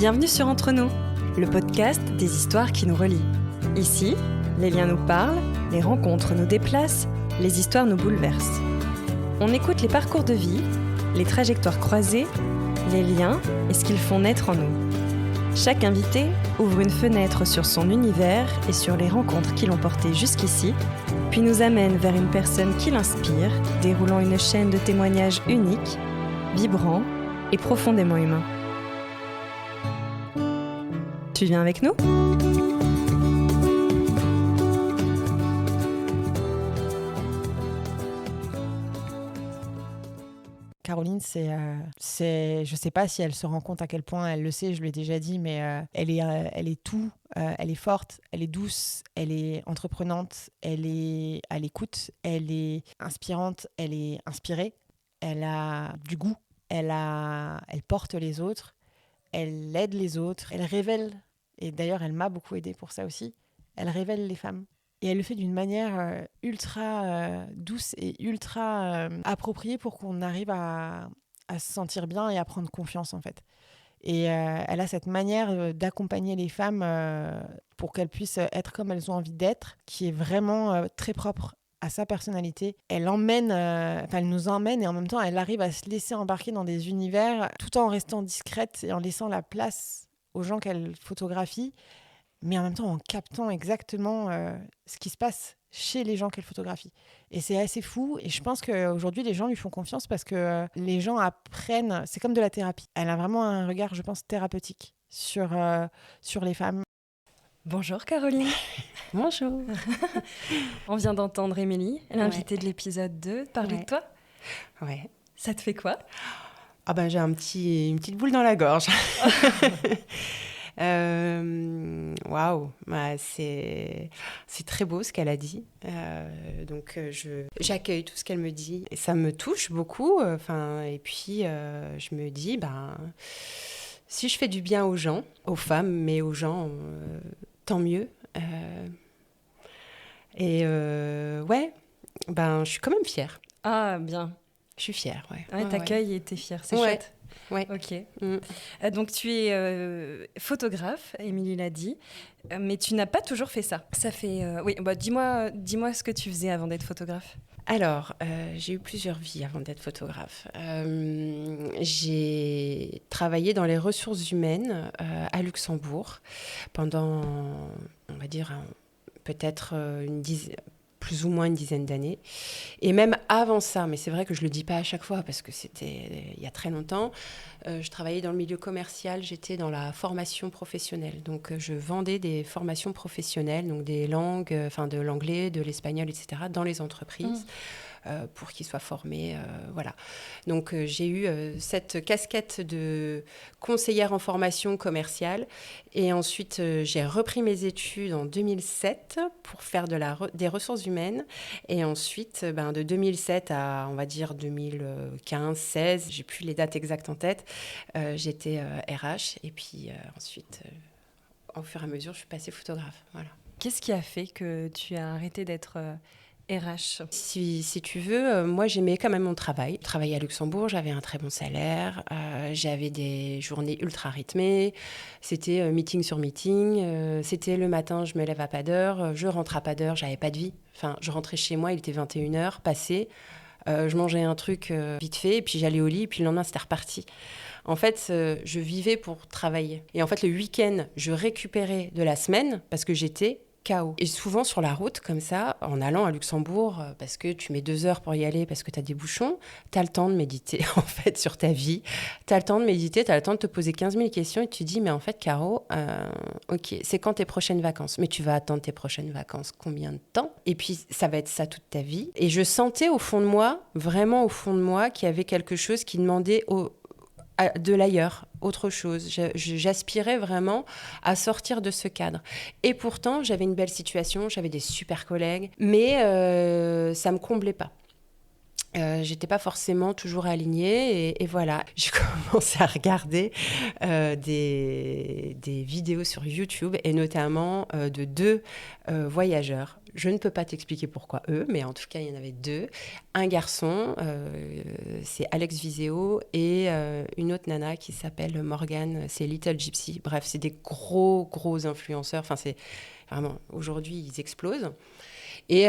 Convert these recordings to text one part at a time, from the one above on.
Bienvenue sur Entre nous, le podcast des histoires qui nous relient. Ici, les liens nous parlent, les rencontres nous déplacent, les histoires nous bouleversent. On écoute les parcours de vie, les trajectoires croisées, les liens et ce qu'ils font naître en nous. Chaque invité ouvre une fenêtre sur son univers et sur les rencontres qui l'ont porté jusqu'ici, puis nous amène vers une personne qui l'inspire, déroulant une chaîne de témoignages uniques, vibrants et profondément humains. Tu viens avec nous ? Caroline, je sais pas si elle se rend compte à quel point elle le sait, je lui ai déjà dit, mais elle est tout. Elle est forte, elle est douce, elle est entreprenante, elle est à l'écoute, elle est inspirante, elle est inspirée, elle a du goût, elle porte les autres, elle aide les autres, elle révèle, et d'ailleurs elle m'a beaucoup aidée pour ça aussi, elle révèle les femmes. Et elle le fait d'une manière ultra douce et ultra appropriée pour qu'on arrive à se sentir bien et à prendre confiance, en fait. Et elle a cette manière d'accompagner les femmes pour qu'elles puissent être comme elles ont envie d'être, qui est vraiment très propre à sa personnalité. Elle nous emmène et en même temps, elle arrive à se laisser embarquer dans des univers tout en restant discrète et en laissant la place aux gens qu'elle photographie, mais en même temps en captant exactement ce qui se passe chez les gens qu'elle photographie. Et c'est assez fou, et je pense qu'aujourd'hui, les gens lui font confiance parce que les gens apprennent, c'est comme de la thérapie. Elle a vraiment un regard, je pense, thérapeutique sur les femmes. Bonjour Caroline. Bonjour. On vient d'entendre Émilie, l'invitée de l'épisode 2, parler de toi. Ouais. Ça te fait quoi ? Ah ben, j'ai une petite boule dans la gorge. Waouh, c'est très beau ce qu'elle a dit. Donc j'accueille tout ce qu'elle me dit et ça me touche beaucoup. Et puis je me dis, si je fais du bien aux gens, aux femmes, mais aux gens, tant mieux. Je suis quand même fière. Ah, bien. Je suis fière, ouais. Ouais, t'accueilles et t'es fière, c'est chouette. Ouais. Ok. Donc tu es photographe, Émilie l'a dit, mais tu n'as pas toujours fait ça. Ça fait. Dis-moi ce que tu faisais avant d'être photographe. Alors, j'ai eu plusieurs vies avant d'être photographe. J'ai travaillé dans les ressources humaines à Luxembourg pendant, on va dire, peut-être plus ou moins une dizaine d'années. Et même avant ça, mais c'est vrai que je ne le dis pas à chaque fois parce que c'était il y a très longtemps, je travaillais dans le milieu commercial, j'étais dans la formation professionnelle. Donc, je vendais des formations professionnelles, donc des langues, de l'anglais, de l'espagnol, etc., dans les entreprises. Pour qu'ils soient formés, voilà. Donc, j'ai eu cette casquette de conseillère en formation commerciale. Et ensuite, j'ai repris mes études en 2007 pour faire des ressources humaines. Et ensuite, de 2007 à, on va dire, 2015-16, j'ai plus les dates exactes en tête, j'étais RH. Et puis ensuite, au fur et à mesure, je suis passée photographe. Voilà. Qu'est-ce qui a fait que tu as arrêté d'être RH ? Si tu veux, moi j'aimais quand même mon travail. Je travaillais à Luxembourg, j'avais un très bon salaire, j'avais des journées ultra rythmées, c'était meeting sur meeting, c'était le matin, je me lève à pas d'heure, je rentre à pas d'heure, j'avais pas de vie. Enfin, je rentrais chez moi, il était 21h, passé, je mangeais un truc vite fait, et puis j'allais au lit, et puis le lendemain c'était reparti. En fait, je vivais pour travailler. Et en fait, le week-end, je récupérais de la semaine parce que j'étais KO. Et souvent sur la route, comme ça, en allant à Luxembourg, parce que tu mets 2 heures pour y aller, parce que tu as des bouchons, tu as le temps de méditer, en fait, sur ta vie. Tu as le temps de méditer, tu as le temps de te poser 15 000 questions et tu te dis, mais en fait, Caro, ok, c'est quand tes prochaines vacances ? Mais tu vas attendre tes prochaines vacances combien de temps ? Et puis, ça va être ça toute ta vie. Et je sentais au fond de moi, vraiment au fond de moi, qu'il y avait quelque chose qui demandait de l'ailleurs, autre chose. J'aspirais vraiment à sortir de ce cadre. Et pourtant, j'avais une belle situation, j'avais des super collègues, mais ça ne me comblait pas. J'étais pas forcément toujours alignée et voilà, j'ai commencé à regarder des vidéos sur YouTube et notamment de 2 voyageurs. Je ne peux pas t'expliquer pourquoi eux, mais en tout cas, il y en avait 2. Un garçon, c'est Alex Viseo, et une autre nana qui s'appelle Morgane, c'est Little Gypsy. Bref, c'est des gros influenceurs. Enfin, c'est vraiment, aujourd'hui, ils explosent. Et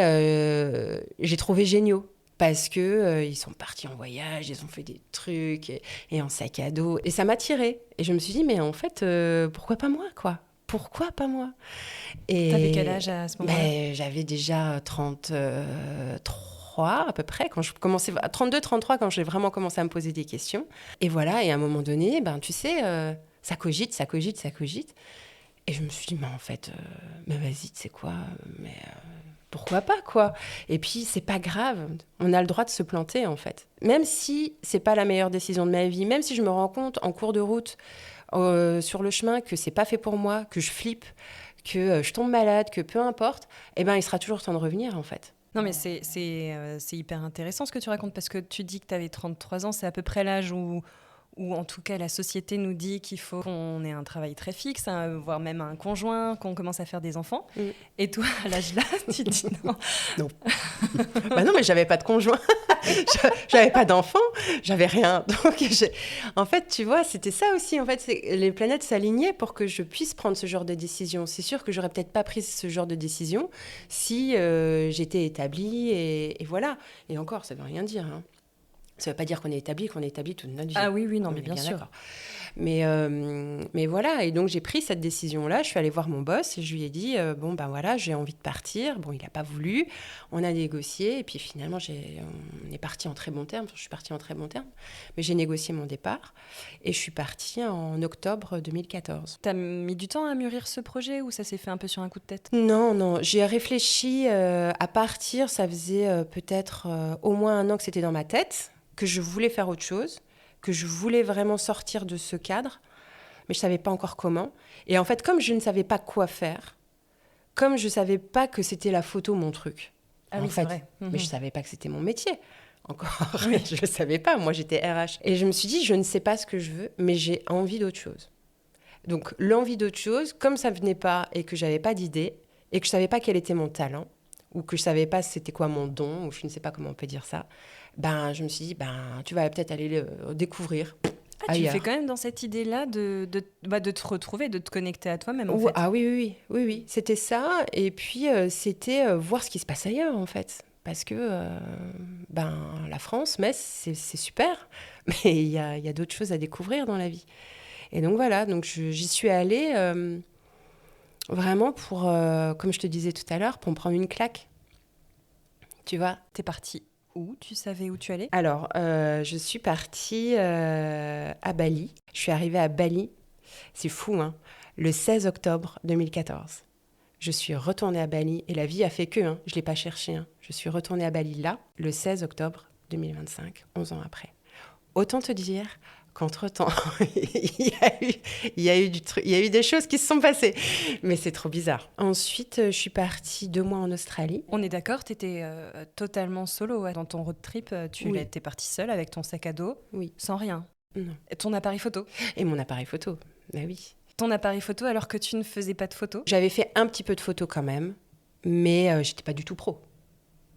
j'ai trouvé géniaux. Parce que ils sont partis en voyage, ils ont fait des trucs et en sac à dos. Et ça m'a tirée. Et je me suis dit, mais en fait, pourquoi pas moi, quoi? Pourquoi pas moi? Et T'avais quel âge à ce moment-là? j'avais déjà 33 à peu près, quand je commençais, 32, 33, quand j'ai vraiment commencé à me poser des questions. Et voilà, et à un moment donné, tu sais, ça cogite. Et je me suis dit, mais en fait, mais vas-y, tu sais quoi, mais pourquoi pas, quoi. Et puis, c'est pas grave, on a le droit de se planter, en fait. Même si c'est pas la meilleure décision de ma vie, même si je me rends compte en cours de route, sur le chemin, que c'est pas fait pour moi, que je flippe, que je tombe malade, que peu importe, eh ben, il sera toujours temps de revenir, en fait. Non, mais c'est hyper intéressant ce que tu racontes, parce que tu dis que tu avais 33 ans, c'est à peu près l'âge où en tout cas la société nous dit qu'il faut qu'on ait un travail très fixe, hein, voire même un conjoint, qu'on commence à faire des enfants. Et toi, à l'âge-là, tu te dis non. Non. Non, mais j'avais pas de conjoint, j'avais pas d'enfant, j'avais rien. Donc, en fait, tu vois, c'était ça aussi. En fait, les planètes s'alignaient pour que je puisse prendre ce genre de décision. C'est sûr que j'aurais peut-être pas pris ce genre de décision si j'étais établie et voilà. Et encore, ça veut rien dire, hein. Ça ne veut pas dire qu'on est établi toute notre vie. Ah oui, non, On mais est bien sûr. d'accord. Mais voilà, et donc j'ai pris cette décision-là. Je suis allée voir mon boss et je lui ai dit, voilà, j'ai envie de partir. Bon, il n'a pas voulu. On a négocié et puis finalement, on est parti en très bon terme. Je suis partie en très bon terme. Mais j'ai négocié mon départ et je suis partie en octobre 2014. T'as mis du temps à mûrir ce projet ou ça s'est fait un peu sur un coup de tête? Non, j'ai réfléchi à partir. Ça faisait peut-être au moins 1 an que c'était dans ma tête, que je voulais faire autre chose, que je voulais vraiment sortir de ce cadre, mais je ne savais pas encore comment. Et en fait, comme je ne savais pas quoi faire, comme je ne savais pas que c'était la photo mon truc, Ah oui, c'est vrai. Mais je ne savais pas que c'était mon métier. Encore, je ne savais pas. Moi, j'étais RH. Et je me suis dit, je ne sais pas ce que je veux, mais j'ai envie d'autre chose. Donc, l'envie d'autre chose, comme ça ne venait pas et que je n'avais pas d'idée, et que je ne savais pas quel était mon talent, ou que je ne savais pas c'était quoi mon don, ou je ne sais pas comment on peut dire ça, je me suis dit, tu vas peut-être aller le découvrir tu ailleurs. fais quand même dans cette idée-là de te retrouver, de te connecter à toi-même, en fait. Ah oui, c'était ça. Et puis, c'était voir ce qui se passe ailleurs, en fait. Parce que, la France, Metz, c'est super, mais il y a d'autres choses à découvrir dans la vie. Et donc, voilà, j'y suis allée vraiment pour, comme je te disais tout à l'heure, pour me prendre une claque. Tu vois ? T'es partie où? Tu savais où tu allais? Alors, je suis partie à Bali. Je suis arrivée à Bali, c'est fou, hein, le 16 octobre 2014. Je suis retournée à Bali et la vie a fait que, je ne l'ai pas cherché. Je suis retournée à Bali là, le 16 octobre 2025, 11 ans après. Autant te dire qu'entre-temps, il y a eu des choses qui se sont passées. Mais c'est trop bizarre. Ensuite, je suis partie 2 mois en Australie. On est d'accord, tu étais totalement solo. Dans ton road trip, tu étais partie seule avec ton sac à dos, sans rien. Non. Ton appareil photo. Et mon appareil photo, oui. Ton appareil photo alors que tu ne faisais pas de photos? J'avais fait un petit peu de photos quand même, mais j'étais pas du tout pro.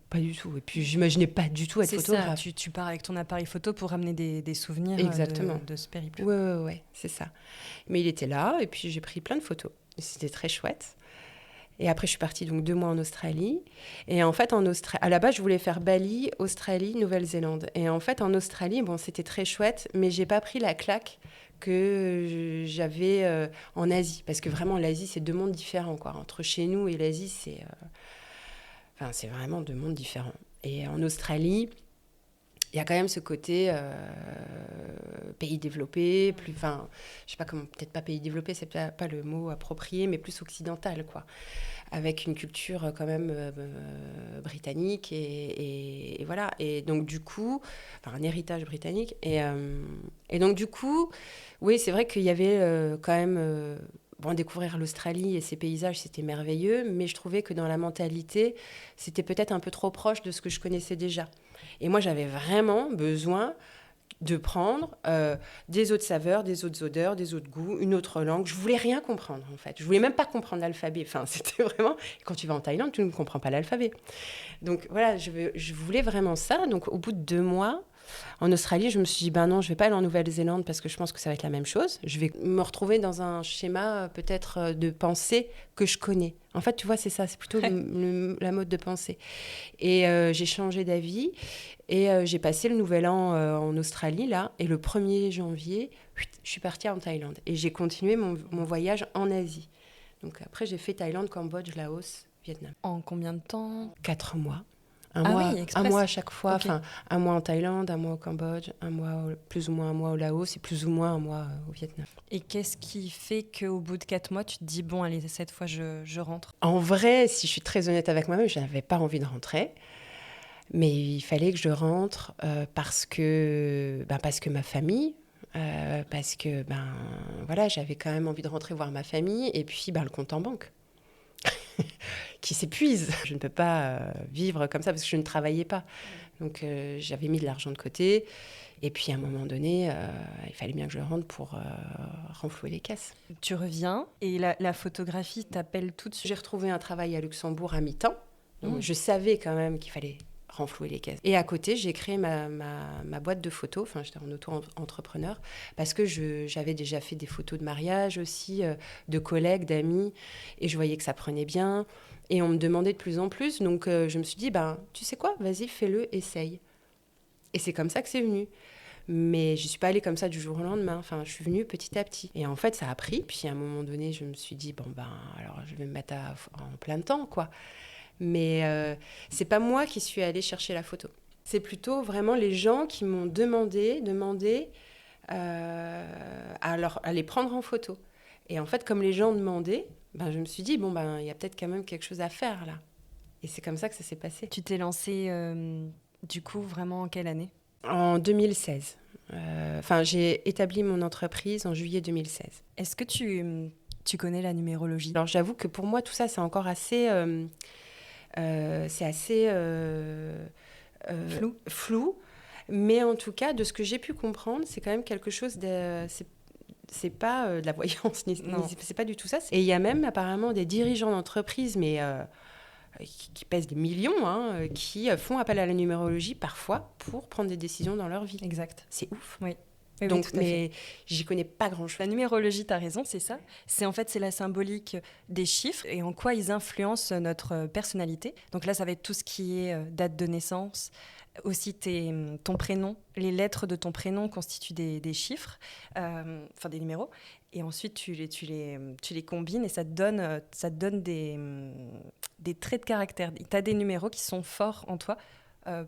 Pas du tout. Et puis, j'imaginais pas du tout être photographe. C'est ça, tu pars avec ton appareil photo pour ramener des souvenirs de ce périple. Ouais, c'est ça. Mais il était là, et puis j'ai pris plein de photos. C'était très chouette. Et après, je suis partie donc 2 mois en Australie. Et en fait, à la base, je voulais faire Bali, Australie, Nouvelle-Zélande. Et en fait, en Australie, c'était très chouette, mais j'ai pas pris la claque que j'avais en Asie. Parce que vraiment, l'Asie, c'est 2 mondes différents, quoi. Entre chez nous et l'Asie, c'est vraiment 2 mondes différents. Et en Australie, il y a quand même ce côté pays développé, je sais pas comment, peut-être pas pays développé, c'est peut-être pas le mot approprié, mais plus occidental, quoi. Avec une culture quand même britannique et voilà. Et donc du coup, un héritage britannique. Et donc du coup, oui, c'est vrai qu'il y avait quand même découvrir l'Australie et ses paysages, c'était merveilleux, mais je trouvais que dans la mentalité, c'était peut-être un peu trop proche de ce que je connaissais déjà. Et moi, j'avais vraiment besoin de prendre des autres saveurs, des autres odeurs, des autres goûts, une autre langue. Je voulais rien comprendre, en fait. Je voulais même pas comprendre l'alphabet. Enfin, c'était vraiment... Quand tu vas en Thaïlande, tu ne comprends pas l'alphabet. Donc voilà, je voulais vraiment ça. Donc au bout de 2 mois, en Australie, je me suis dit, ben non, je vais pas aller en Nouvelle-Zélande parce que je pense que ça va être la même chose. Je vais me retrouver dans un schéma peut-être de pensée que je connais. En fait, tu vois, c'est ça, c'est plutôt la mode de pensée. Et j'ai changé d'avis et j'ai passé le nouvel an en Australie, là. Et le 1er janvier, je suis partie en Thaïlande. Et j'ai continué mon voyage en Asie. Donc après, j'ai fait Thaïlande, Cambodge, Laos, Vietnam. En combien de temps ? 4 mois. Oui, un mois à chaque fois, Okay. Un mois en Thaïlande, un mois au Cambodge, plus ou moins un mois au Laos et plus ou moins un mois au Vietnam. Et qu'est-ce qui fait qu'au bout de 4 mois, tu te dis, bon, allez, cette fois, je rentre ? En vrai, si je suis très honnête avec moi-même, je n'avais pas envie de rentrer. Mais il fallait que je rentre parce que ma famille, parce que voilà, j'avais quand même envie de rentrer voir ma famille et puis le compte en banque. Qui s'épuise. Je ne peux pas vivre comme ça parce que je ne travaillais pas. Donc j'avais mis de l'argent de côté. Et puis à un moment donné, il fallait bien que je rentre pour renflouer les caisses. Tu reviens et la photographie t'appelle tout de suite. J'ai retrouvé un travail à Luxembourg à mi-temps. Donc je savais quand même qu'il fallait renflouer les caisses. Et à côté, j'ai créé ma boîte de photos. Enfin, j'étais en auto-entrepreneur parce que j'avais déjà fait des photos de mariage aussi, de collègues, d'amis. Et je voyais que ça prenait bien. Et on me demandait de plus en plus. Donc, je me suis dit, tu sais quoi, vas-y, fais-le, essaye. Et c'est comme ça que c'est venu. Mais je ne suis pas allée comme ça du jour au lendemain. Enfin, je suis venue petit à petit. Et en fait, ça a pris. Puis à un moment donné, je me suis dit, alors je vais me mettre en plein temps, quoi. Mais c'est pas moi qui suis allée chercher la photo. C'est plutôt vraiment les gens qui m'ont demandé à les prendre en photo. Et en fait, comme les gens demandaient, je me suis dit, il y a peut-être quand même quelque chose à faire là. Et c'est comme ça que ça s'est passé. Tu t'es lancée, du coup, vraiment en quelle année ? En 2016. J'ai établi mon entreprise en juillet 2016. Est-ce que tu connais la numérologie ? Alors, j'avoue que pour moi, tout ça, c'est encore assez... c'est assez... flou. Mais en tout cas, de ce que j'ai pu comprendre, c'est quand même quelque chose de... C'est pas de la voyance, c'est pas du tout ça. Et il y a même apparemment des dirigeants d'entreprise, mais qui pèsent des millions, qui font appel à la numérologie parfois pour prendre des décisions dans leur vie. Exact. C'est ouf. Oui. Donc, oui, mais j'y connais pas grand-chose. La numérologie, tu as raison, c'est ça. C'est la symbolique des chiffres et en quoi ils influencent notre personnalité. Donc là, ça va être tout ce qui est date de naissance, aussi ton prénom. Les lettres de ton prénom constituent des chiffres, des numéros. Et ensuite, tu les combines et ça te donne des traits de caractère. Tu as des numéros qui sont forts en toi.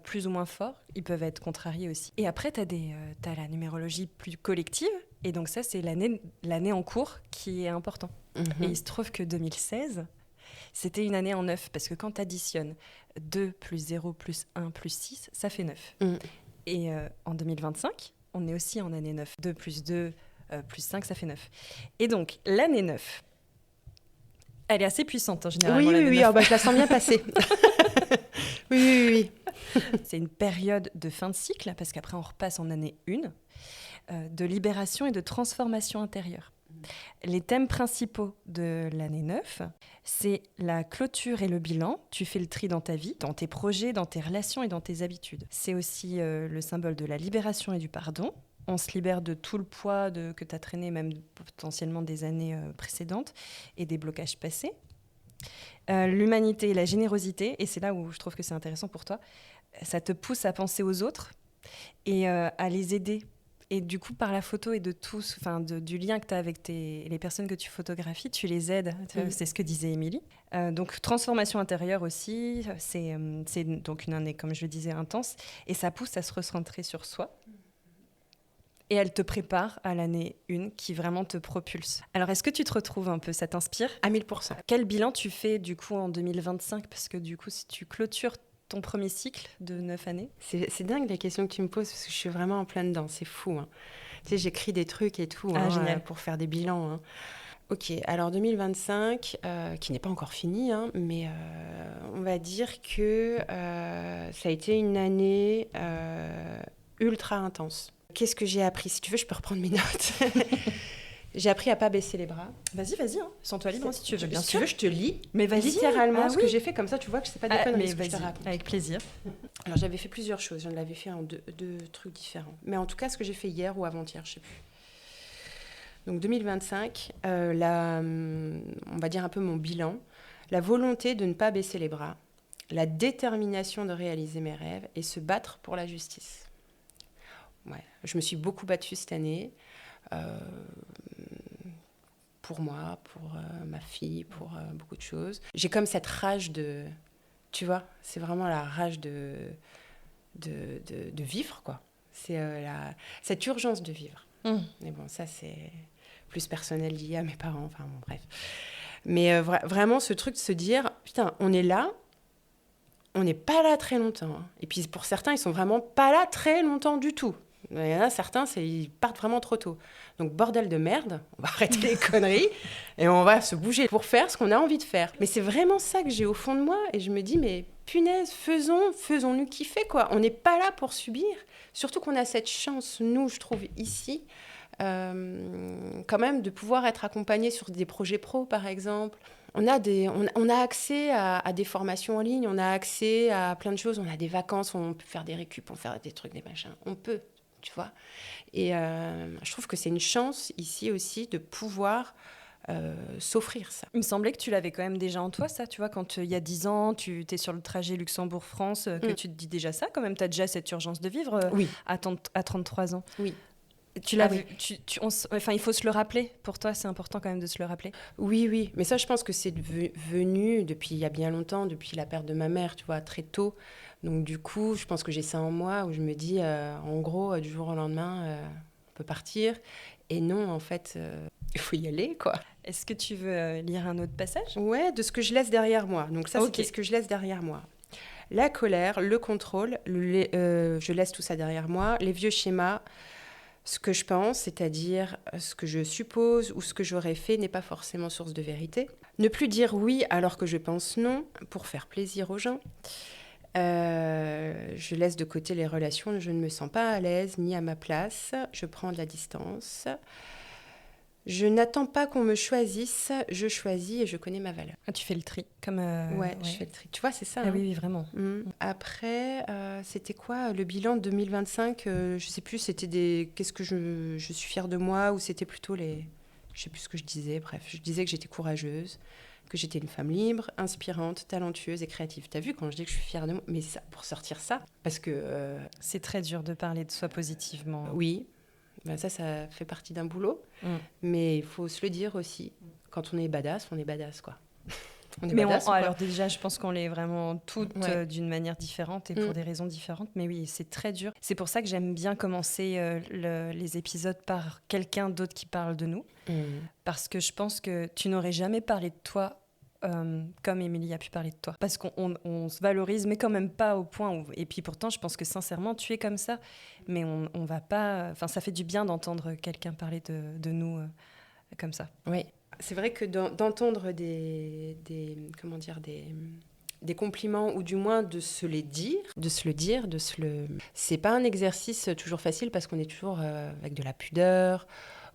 Plus ou moins forts, ils peuvent être contrariés aussi. Et après, tu as la numérologie plus collective, et donc ça, c'est l'année en cours qui est important. Et il se trouve que 2016, c'était une année en 9, parce que quand tu additionnes 2 plus 0 plus 1 plus 6, ça fait 9. Et en 2025, on est aussi en année 9. 2 plus 2 plus 5, ça fait 9. Et donc, l'année 9, elle est assez puissante en général. Oui, je la sens bien passer. Oui. C'est une période de fin de cycle, parce qu'après on repasse en année 1, de libération et de transformation intérieure. Les thèmes principaux de l'année 9, c'est la clôture et le bilan. Tu fais le tri dans ta vie, dans tes projets, dans tes relations et dans tes habitudes. C'est aussi le symbole de la libération et du pardon. On se libère de tout le poids que tu as traîné, même potentiellement des années précédentes, et des blocages passés. L'humanité et la générosité, et c'est là où je trouve que c'est intéressant pour toi, ça te pousse à penser aux autres et à les aider. Et du coup, par la photo et du lien que tu as avec les personnes que tu photographies, tu les aides. C'est ce que disait Émilie. Donc, transformation intérieure aussi, c'est donc une année, comme je le disais, intense. Et ça pousse à se recentrer sur soi. Et elle te prépare à l'année 1 qui vraiment te propulse. Alors, est-ce que tu te retrouves un peu ? Ça t'inspire ? À 1000%. Quel bilan tu fais du coup en 2025 ? Parce que du coup, si tu clôtures ton premier cycle de 9 années. C'est dingue les questions que tu me poses parce que je suis vraiment en plein dedans. C'est fou. Tu sais, j'écris des trucs et tout génial. Pour faire des bilans. Ok, alors 2025, qui n'est pas encore fini, hein, mais on va dire que ça a été une année ultra intense. Qu'est-ce que j'ai appris? Si tu veux, je peux reprendre mes notes. J'ai appris à pas baisser les bras. Vas-y, hein. Sens-toi libre si tu veux, bien Si sûr. tu veux, je te lis Mais vas-y. littéralement ce que j'ai fait, comme ça tu vois que c'est pas des conneries mais ce que je te vas-y, raconte. avec plaisir. Alors j'avais fait plusieurs choses, je l'avais fait en deux trucs différents. Mais en tout cas, ce que j'ai fait hier ou avant-hier, je sais plus. Donc 2025, on va dire un peu mon bilan, la volonté de ne pas baisser les bras, la détermination de réaliser mes rêves et se battre pour la justice. Ouais, je me suis beaucoup battue cette année. Pour moi, pour ma fille, pour beaucoup de choses. J'ai comme cette rage de... Tu vois, c'est vraiment la rage de vivre, quoi. C'est cette urgence de vivre. Mais bon, ça, c'est plus personnel lié à mes parents, enfin bon, bref. Mais vraiment, ce truc de se dire, putain, on est là, on n'est pas là très longtemps. Hein. Et puis pour certains, ils sont vraiment pas là très longtemps du tout. Il y en a certains, ils partent vraiment trop tôt. Donc, bordel de merde, on va arrêter les conneries et on va se bouger pour faire ce qu'on a envie de faire. Mais c'est vraiment ça que j'ai au fond de moi et je me dis, mais punaise, faisons-nous kiffer, quoi. On n'est pas là pour subir. Surtout qu'on a cette chance, nous, je trouve, ici, quand même, de pouvoir être accompagnés sur des projets pro, par exemple. On a accès à des formations en ligne, on a accès à plein de choses, on a des vacances, on peut faire des récup, on peut faire des trucs, des machins. On peut. Tu vois. Et je trouve que c'est une chance ici aussi de pouvoir s'offrir ça. Il me semblait que tu l'avais quand même déjà en toi, ça, tu vois, quand il y a 10 ans, tu es sur le trajet Luxembourg-France, que tu te dis déjà ça, quand même, tu as déjà cette urgence de vivre oui. à 33 ans. Oui. Tu l'as vu, enfin, il faut se le rappeler. Pour toi, c'est important quand même de se le rappeler. Oui. Mais ça, je pense que c'est venu depuis il y a bien longtemps, depuis la perte de ma mère, tu vois, très tôt. Donc du coup, je pense que j'ai ça en moi, où je me dis, en gros, du jour au lendemain, on peut partir. Et non, en fait, il faut y aller, quoi. Est-ce que tu veux lire un autre passage ? Ouais, de ce que je laisse derrière moi. Donc ça, Okay. c'est ce que je laisse derrière moi. La colère, le contrôle, je laisse tout ça derrière moi. Les vieux schémas, ce que je pense, c'est-à-dire ce que je suppose ou ce que j'aurais fait n'est pas forcément source de vérité. Ne plus dire oui alors que je pense non pour faire plaisir aux gens. Je laisse de côté les relations où je ne me sens pas à l'aise ni à ma place. Je prends de la distance. Je n'attends pas qu'on me choisisse. Je choisis et je connais ma valeur. Ah, tu fais le tri comme ouais, je fais le tri. Tu vois, c'est ça. Ah, oui, vraiment. Après, c'était quoi le bilan de 2025 je sais plus. C'était qu'est-ce que je suis fière de moi ou c'était plutôt je sais plus ce que je disais. Bref, je disais que j'étais courageuse, que j'étais une femme libre, inspirante, talentueuse et créative. T'as vu quand je dis que je suis fière de moi, mais ça, pour sortir ça, parce que c'est très dur de parler de soi positivement. Oui, ben ça fait partie d'un boulot, mais il faut se le dire aussi. Quand on est badass, quoi. On est mais badass, alors déjà, je pense qu'on l'est vraiment toutes d'une manière différente et pour des raisons différentes. Mais oui, c'est très dur. C'est pour ça que j'aime bien commencer les épisodes par quelqu'un d'autre qui parle de nous. Parce que je pense que tu n'aurais jamais parlé de toi comme Émilie a pu parler de toi. Parce qu'on se valorise, mais quand même pas au point où... Et puis pourtant, je pense que sincèrement, tu es comme ça. Mais on va pas... Enfin, ça fait du bien d'entendre quelqu'un parler de nous comme ça. Oui. C'est vrai que d'entendre des compliments ou du moins de se le dire. C'est pas un exercice toujours facile parce qu'on est toujours avec de la pudeur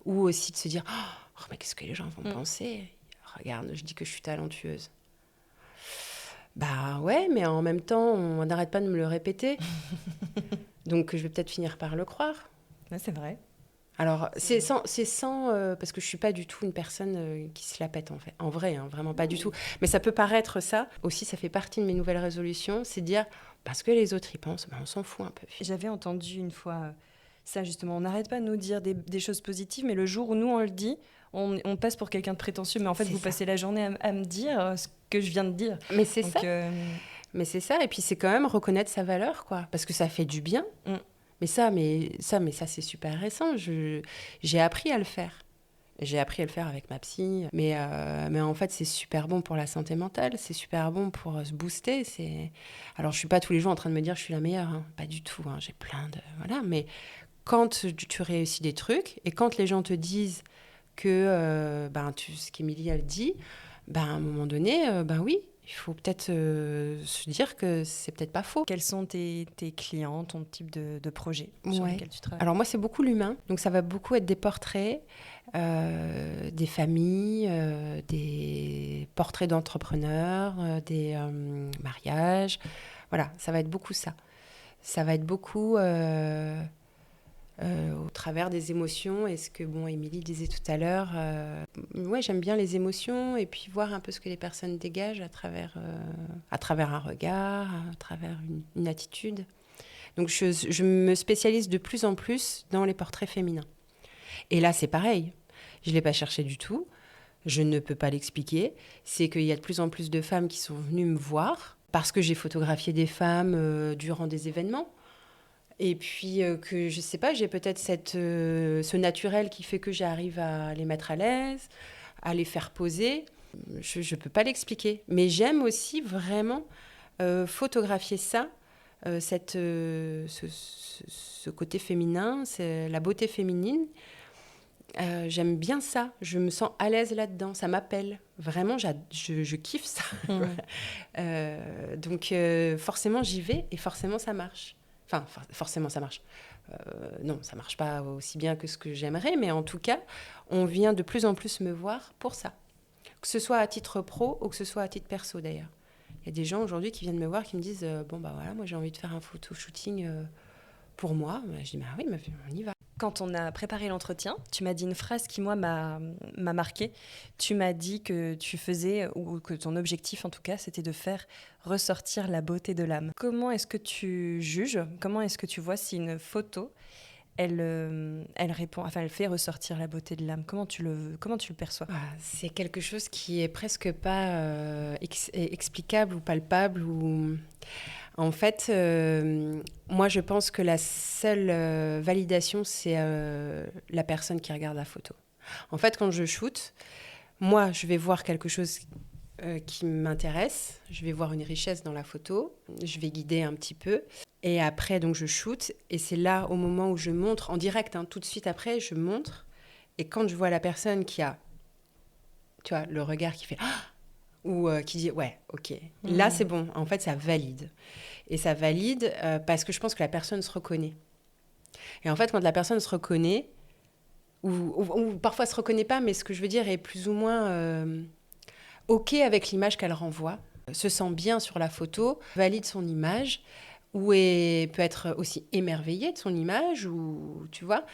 ou aussi de se dire oh mais qu'est-ce que les gens vont penser ? Regarde, je dis que je suis talentueuse. Bah ouais, mais en même temps, on n'arrête pas de me le répéter. Donc je vais peut-être finir par le croire. Ouais, c'est vrai. Alors, c'est sans parce que je suis pas du tout une personne qui se la pète, en fait. En vrai, hein, vraiment pas du tout. Mais ça peut paraître ça. Aussi, ça fait partie de mes nouvelles résolutions. C'est de dire, parce que les autres y pensent, on s'en fout un peu. J'avais entendu une fois ça, justement. On n'arrête pas de nous dire des choses positives, mais le jour où nous, on le dit, on passe pour quelqu'un de prétentieux. Mais en fait, vous passez la journée à me dire ce que je viens de dire. Mais c'est ça. Mais c'est ça. Et puis, c'est quand même reconnaître sa valeur, quoi. Parce que ça fait du bien. Mais ça, c'est super récent. J'ai appris à le faire. J'ai appris à le faire avec ma psy. Mais en fait, c'est super bon pour la santé mentale. C'est super bon pour se booster. Alors, je ne suis pas tous les jours en train de me dire que je suis la meilleure. Hein. Pas du tout. Hein. J'ai plein de... Voilà. Mais quand tu réussis des trucs et quand les gens te disent que, ce qu'Émilie a dit, à un moment donné, oui, il faut peut-être se dire que c'est peut-être pas faux. Quels sont tes clients, ton type de projet sur Ouais. lesquels tu travailles? Alors moi, c'est beaucoup l'humain. Donc ça va beaucoup être des portraits, des familles, des portraits d'entrepreneurs, des mariages. Voilà, ça va être beaucoup ça. Ça va être beaucoup au travers des émotions. Et ce que Émilie disait tout à l'heure, j'aime bien les émotions et puis voir un peu ce que les personnes dégagent à travers un regard, à travers une attitude. Donc je me spécialise de plus en plus dans les portraits féminins. Et là, c'est pareil. Je ne l'ai pas cherché du tout. Je ne peux pas l'expliquer. C'est qu'il y a de plus en plus de femmes qui sont venues me voir parce que j'ai photographié des femmes durant des événements. Et puis que, je ne sais pas, j'ai peut-être ce naturel qui fait que j'arrive à les mettre à l'aise, à les faire poser. Je ne peux pas l'expliquer. Mais j'aime aussi vraiment photographier ça, ce côté féminin, c'est la beauté féminine. J'aime bien ça, je me sens à l'aise là-dedans, ça m'appelle. Vraiment, je kiffe ça. Donc forcément, j'y vais et forcément, ça marche. Enfin, forcément, ça marche. Non, ça marche pas aussi bien que ce que j'aimerais, mais en tout cas, on vient de plus en plus me voir pour ça. Que ce soit à titre pro ou que ce soit à titre perso, d'ailleurs. Il y a des gens aujourd'hui qui viennent me voir, qui me disent moi j'ai envie de faire un photo-shooting pour moi. Je dis oui, on y va. Quand on a préparé l'entretien, tu m'as dit une phrase qui, moi, m'a marquée. Tu m'as dit que tu faisais, ou que ton objectif, en tout cas, c'était de faire ressortir la beauté de l'âme. Comment est-ce que tu juges, comment est-ce que tu vois si une photo, elle répond, enfin, elle fait ressortir la beauté de l'âme? Comment tu le perçois? C'est quelque chose qui est presque pas explicable ou palpable. En fait, moi, je pense que la seule validation, c'est la personne qui regarde la photo. En fait, quand je shoote, moi, je vais voir quelque chose qui m'intéresse. Je vais voir une richesse dans la photo. Je vais guider un petit peu. Et après, donc, je shoote. Et c'est là, au moment où je montre, en direct, tout de suite après, je montre. Et quand je vois la personne qui a, tu vois, le regard qui fait... ou qui dit ouais, ok. Là, c'est bon. En fait, ça valide. Et ça valide parce que je pense que la personne se reconnaît. Et en fait, quand la personne se reconnaît, ou parfois se reconnaît pas, mais ce que je veux dire est plus ou moins ok avec l'image qu'elle renvoie, se sent bien sur la photo, valide son image, ou peut être aussi émerveillée de son image, ou tu vois.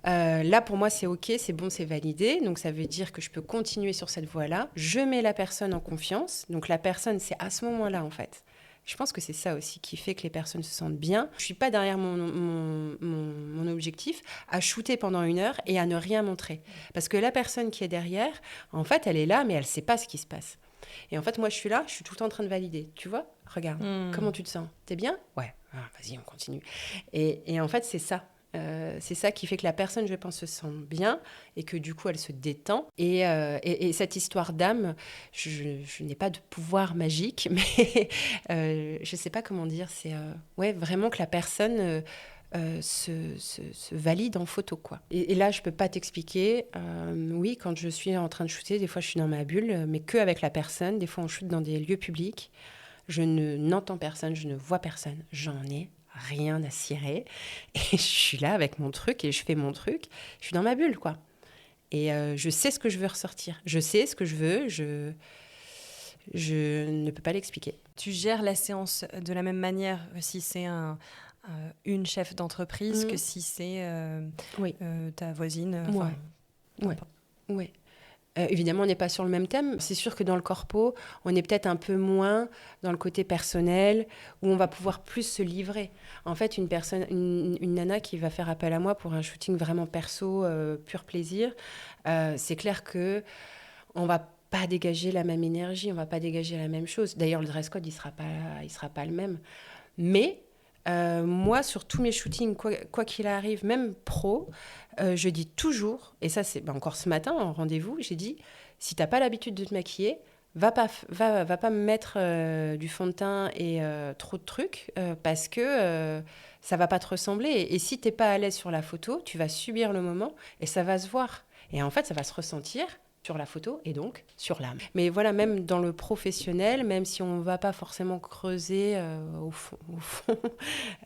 Là, pour moi, c'est ok, c'est bon, c'est validé. Donc, ça veut dire que je peux continuer sur cette voie-là. Je mets la personne en confiance. Donc, la personne, c'est à ce moment-là, en fait. Je pense que c'est ça aussi qui fait que les personnes se sentent bien. Je ne suis pas derrière mon objectif à shooter pendant 1 heure et à ne rien montrer. Parce que la personne qui est derrière, en fait, elle est là, mais elle ne sait pas ce qui se passe. Et en fait, moi, je suis là, je suis tout le temps en train de valider. Tu vois ? Regarde, comment tu te sens ? T'es bien ? Ouais, vas-y, on continue. Et en fait, c'est ça. C'est ça qui fait que la personne, je pense, se sent bien et que du coup, elle se détend. Et cette histoire d'âme, je n'ai pas de pouvoir magique, mais je ne sais pas comment dire. C'est vraiment que la personne se valide en photo, quoi. Et là, je ne peux pas t'expliquer. Oui, quand je suis en train de shooter, des fois, je suis dans ma bulle, mais qu'avec la personne. Des fois, on shoot dans des lieux publics. Je n'entends personne, je ne vois personne. J'en ai rien à cirer. Et je suis là avec mon truc et je fais mon truc. Je suis dans ma bulle, quoi. Et je sais ce que je veux ressortir. Je sais ce que je veux. Je ne peux pas l'expliquer. Tu gères la séance de la même manière si c'est une chef d'entreprise que si c'est ta voisine. Oui. Évidemment, on n'est pas sur le même thème. C'est sûr que dans le corpo, on est peut-être un peu moins dans le côté personnel, où on va pouvoir plus se livrer. En fait, une nana qui va faire appel à moi pour un shooting vraiment perso, pur plaisir, c'est clair que on va pas dégager la même énergie, on va pas dégager la même chose. D'ailleurs, le dress code, il sera pas le même. Mais moi, sur tous mes shootings, quoi qu'il arrive, même pro, je dis toujours, et ça c'est encore ce matin en rendez-vous, j'ai dit, si t'as pas l'habitude de te maquiller, va pas me mettre du fond de teint et trop de trucs, parce que ça va pas te ressembler. Et si t'es pas à l'aise sur la photo, tu vas subir le moment et ça va se voir. Et en fait, ça va se ressentir sur la photo et donc sur l'âme. Mais voilà, même dans le professionnel, même si on ne va pas forcément creuser au fond,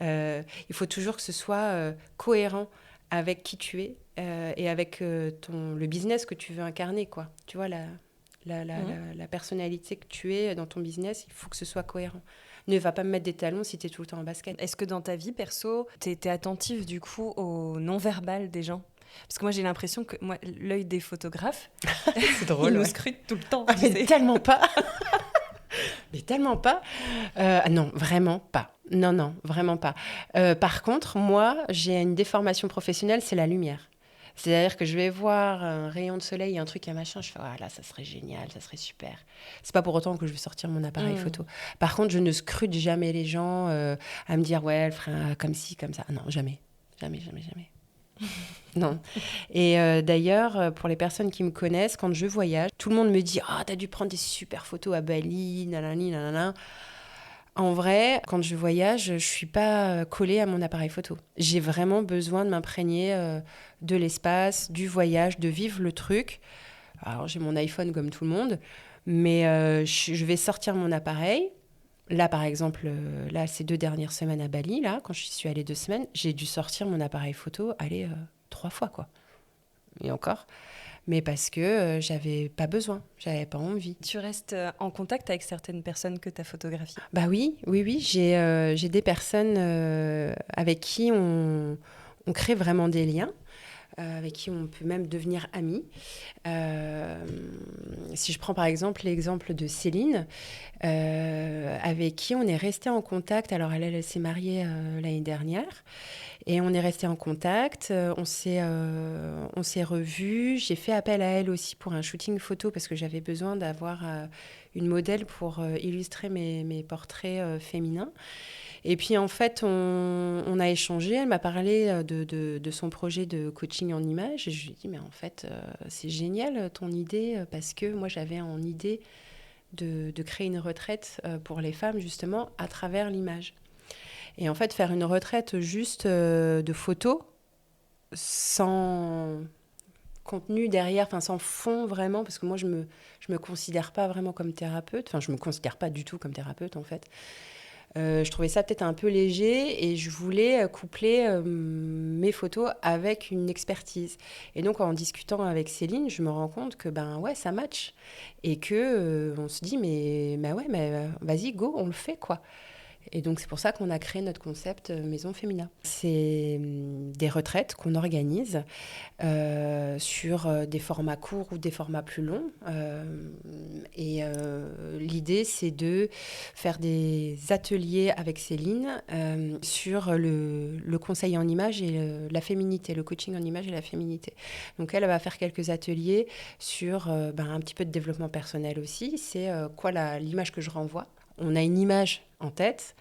il faut toujours que ce soit cohérent avec qui tu es et avec le business que tu veux incarner, quoi. Tu vois, la personnalité que tu es dans ton business, il faut que ce soit cohérent. Ne va pas me mettre des talons si tu es tout le temps en basket. Est-ce que dans ta vie perso, tu étais attentive du coup au non-verbal des gens ? Parce que moi, j'ai l'impression que l'œil des photographes, c'est drôle, il nous scrute tout le temps. Mais tellement pas. Mais tellement pas. Non, vraiment pas. Non, vraiment pas. Par contre, moi, j'ai une déformation professionnelle, c'est la lumière. C'est-à-dire que je vais voir un rayon de soleil, un truc, un machin, je fais « Ah là, ça serait génial, ça serait super ». C'est pas pour autant que je vais sortir mon appareil photo. Par contre, je ne scrute jamais les gens à me dire « Ouais, elle ferait comme ci, comme ça ». Non, jamais. Jamais. Non. Et d'ailleurs, pour les personnes qui me connaissent, quand je voyage, tout le monde me dit « Ah, t'as dû prendre des super photos à Bali, nanani, nanana ». En vrai, quand je voyage, je suis pas collée à mon appareil photo. J'ai vraiment besoin de m'imprégner de l'espace, du voyage, de vivre le truc. Alors, j'ai mon iPhone comme tout le monde, mais je vais sortir mon appareil. Là, par exemple, ces 2 dernières semaines à Bali, là, quand je suis allée 2 semaines, j'ai dû sortir mon appareil photo, 3 fois, quoi. Et encore. Mais parce que j'avais pas besoin, j'avais pas envie. Tu restes en contact avec certaines personnes que tu as photographiées ? Bah oui, j'ai des personnes avec qui on crée vraiment des liens, avec qui on peut même devenir amis. Si je prends par exemple l'exemple de Céline, avec qui on est resté en contact. Alors elle s'est mariée l'année dernière. Et on est resté en contact, on s'est revus. J'ai fait appel à elle aussi pour un shooting photo parce que j'avais besoin d'avoir une modèle pour illustrer mes portraits féminins. Et puis en fait, on a échangé. Elle m'a parlé de son projet de coaching en images. Et je lui ai dit, mais en fait, c'est génial ton idée parce que moi, j'avais en idée de créer une retraite pour les femmes justement à travers l'image. Et en fait, faire une retraite juste de photos, sans contenu derrière, sans fond vraiment, parce que moi, je me considère pas vraiment comme thérapeute. Enfin, je me considère pas du tout comme thérapeute, en fait. Je trouvais ça peut-être un peu léger et je voulais coupler mes photos avec une expertise. Et donc, en discutant avec Céline, je me rends compte que, ouais, ça match. Et que on se dit, mais vas-y, go, on le fait, quoi. Et donc, c'est pour ça qu'on a créé notre concept Maison Femina. C'est des retraites qu'on organise sur des formats courts ou des formats plus longs. L'idée, c'est de faire des ateliers avec Céline sur le conseil en image et la féminité, le coaching en image et la féminité. Donc, elle va faire quelques ateliers sur un petit peu de développement personnel aussi. C'est quoi l'image que je renvoie. On a une image en tête.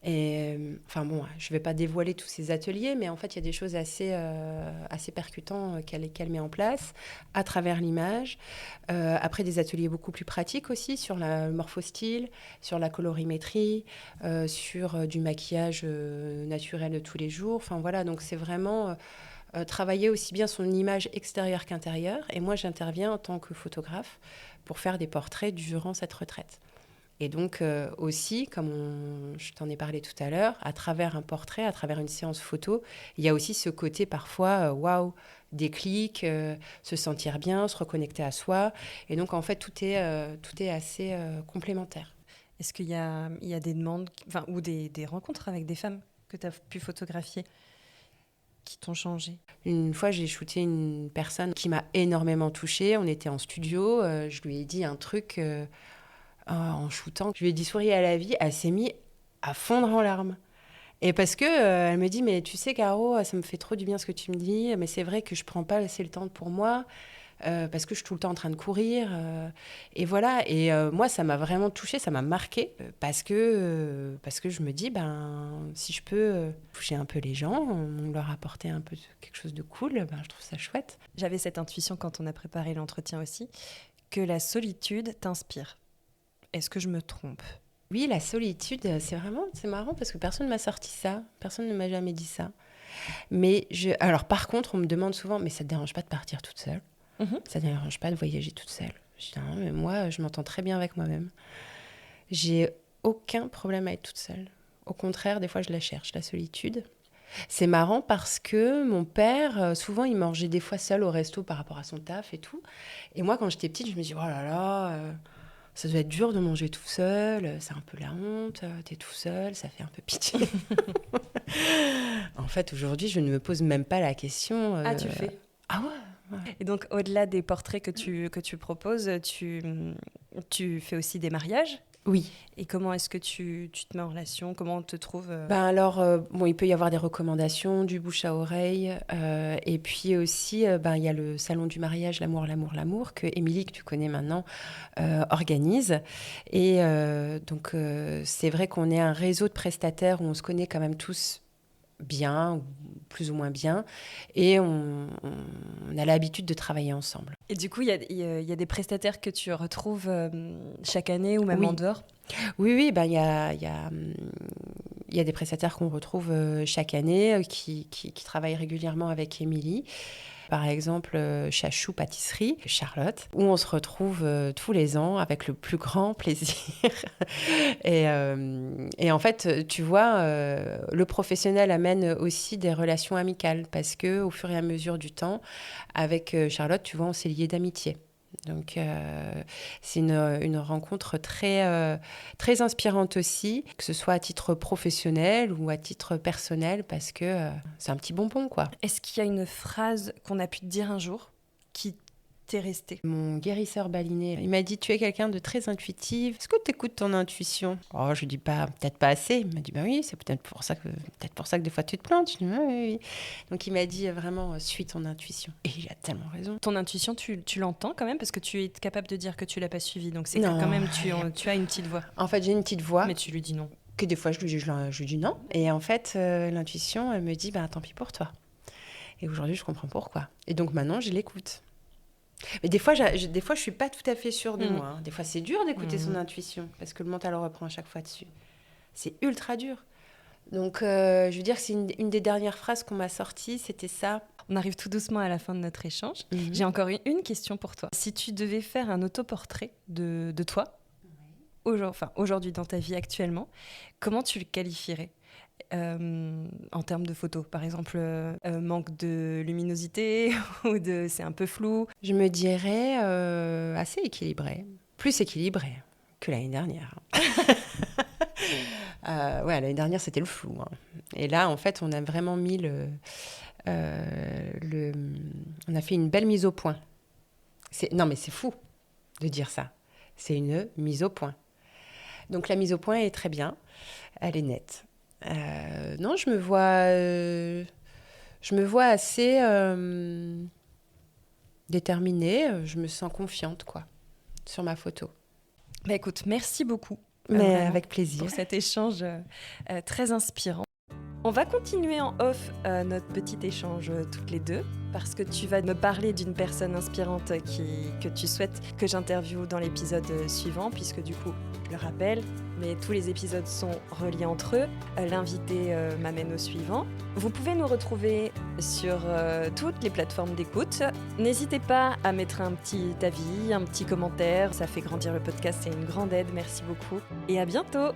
Et je ne vais pas dévoiler tous ces ateliers, mais en fait, il y a des choses assez percutantes qu'elle met en place à travers l'image. Après, des ateliers beaucoup plus pratiques aussi sur le morphostyle, sur la colorimétrie, sur du maquillage naturel de tous les jours. Enfin, voilà, donc c'est vraiment travailler aussi bien son image extérieure qu'intérieure. Et moi, j'interviens en tant que photographe pour faire des portraits durant cette retraite. Et donc aussi, comme je t'en ai parlé tout à l'heure, à travers un portrait, à travers une séance photo, il y a aussi ce côté parfois, waouh, déclic, se sentir bien, se reconnecter à soi. Et donc en fait, tout est assez complémentaire. Est-ce qu'il y a des demandes ou des rencontres avec des femmes que tu as pu photographier qui t'ont changé ? Une fois, j'ai shooté une personne qui m'a énormément touchée. On était en studio, je lui ai dit un truc... en shootant, je lui ai dit souris à la vie, elle s'est mise à fondre en larmes. Et parce que elle me dit, mais tu sais Caro, ça me fait trop du bien ce que tu me dis, mais c'est vrai que je prends pas assez le temps pour moi, parce que je suis tout le temps en train de courir. Et voilà, et moi ça m'a vraiment touchée, ça m'a marquée, parce que je me dis, si je peux toucher un peu les gens, leur apporter un peu quelque chose de cool, je trouve ça chouette. J'avais cette intuition quand on a préparé l'entretien aussi, que la solitude t'inspire. Est-ce que je me trompe ? Oui, la solitude, c'est marrant parce que personne ne m'a sorti ça. Personne ne m'a jamais dit ça. Mais alors par contre, on me demande souvent, mais ça te dérange pas de partir toute seule ? Ça ne dérange pas de voyager toute seule. Je dis non, mais moi, je m'entends très bien avec moi-même. J'ai aucun problème à être toute seule. Au contraire, des fois, je la cherche, la solitude. C'est marrant parce que mon père, souvent, il mangeait des fois seul au resto par rapport à son taf et tout. Et moi, quand j'étais petite, je me dis, oh là là, ça doit être dur de manger tout seul, c'est un peu la honte, t'es tout seul, ça fait un peu pitié. En fait, aujourd'hui, je ne me pose même pas la question. Ah, tu le fais? Ah ouais. Et donc, au-delà des portraits que tu proposes, tu fais aussi des mariages? Oui. Et comment est-ce que tu te mets en relation? Comment on te trouve? Alors, il peut y avoir des recommandations, du bouche à oreille. Et puis aussi, il y a le salon du mariage, l'amour, que Émilie, que tu connais maintenant, organise. Et donc, c'est vrai qu'on est un réseau de prestataires où on se connaît quand même tous bien, ou plus ou moins bien, et on a l'habitude de travailler ensemble. Et du coup, il y a des prestataires que tu retrouves chaque année ou même Oui. en dehors? Oui, il y a des prestataires qu'on retrouve chaque année qui travaillent régulièrement avec Émilie. Par exemple, Chachou Pâtisserie, Charlotte, où on se retrouve tous les ans avec le plus grand plaisir. Et en fait, tu vois, le professionnel amène aussi des relations amicales parce qu'au fur et à mesure du temps, avec Charlotte, tu vois, on s'est liés d'amitié. Donc, c'est une rencontre très, très inspirante aussi, que ce soit à titre professionnel ou à titre personnel, parce que c'est un petit bonbon, quoi. Est-ce qu'il y a une phrase qu'on a pu te dire un jour qui t'est restée? Mon guérisseur baliné, il m'a dit, tu es quelqu'un de très intuitive. Est-ce que tu écoutes ton intuition? Oh, je lui dis pas, peut-être pas assez. Il m'a dit, oui, c'est peut-être pour ça que des fois tu te plantes. Je dis, oui. Donc il m'a dit vraiment, suis ton intuition. Et il a tellement raison. Ton intuition, tu l'entends quand même parce que tu es capable de dire que tu l'as pas suivie. Donc c'est que Non, quand même tu as une petite voix. En fait, j'ai une petite voix. Mais tu lui dis non. Que des fois, je lui dis non. Et en fait, l'intuition, elle me dit, tant pis pour toi. Et aujourd'hui, je comprends pourquoi. Et donc maintenant, je l'écoute. Mais des fois, je suis pas tout à fait sûre de moi. Hein. Des fois, c'est dur d'écouter son intuition parce que le mental reprend à chaque fois dessus. C'est ultra dur. Donc, je veux dire que c'est une des dernières phrases qu'on m'a sorties, c'était ça. On arrive tout doucement à la fin de notre échange. J'ai encore une question pour toi. Si tu devais faire un autoportrait de toi, aujourd'hui dans ta vie actuellement, comment tu le qualifierais en termes de photos? Par exemple, manque de luminosité ou c'est un peu flou? Je me dirais assez équilibré. Plus équilibré que l'année dernière. L'année dernière, c'était le flou. Hein. Et là, en fait, on a vraiment mis on a fait une belle mise au point. Non, mais c'est fou de dire ça. C'est une mise au point. Donc, la mise au point est très bien. Elle est nette. Non, je me vois assez déterminée. Je me sens confiante, quoi, sur ma photo. Bah écoute, merci beaucoup. Mais avec plaisir. Pour cet échange très inspirant. On va continuer en off notre petit échange toutes les deux parce que tu vas me parler d'une personne inspirante que tu souhaites que j'interviewe dans l'épisode suivant puisque du coup, je le rappelle, mais tous les épisodes sont reliés entre eux. L'invité m'amène au suivant. Vous pouvez nous retrouver sur toutes les plateformes d'écoute. N'hésitez pas à mettre un petit avis, un petit commentaire. Ça fait grandir le podcast, c'est une grande aide. Merci beaucoup et à bientôt.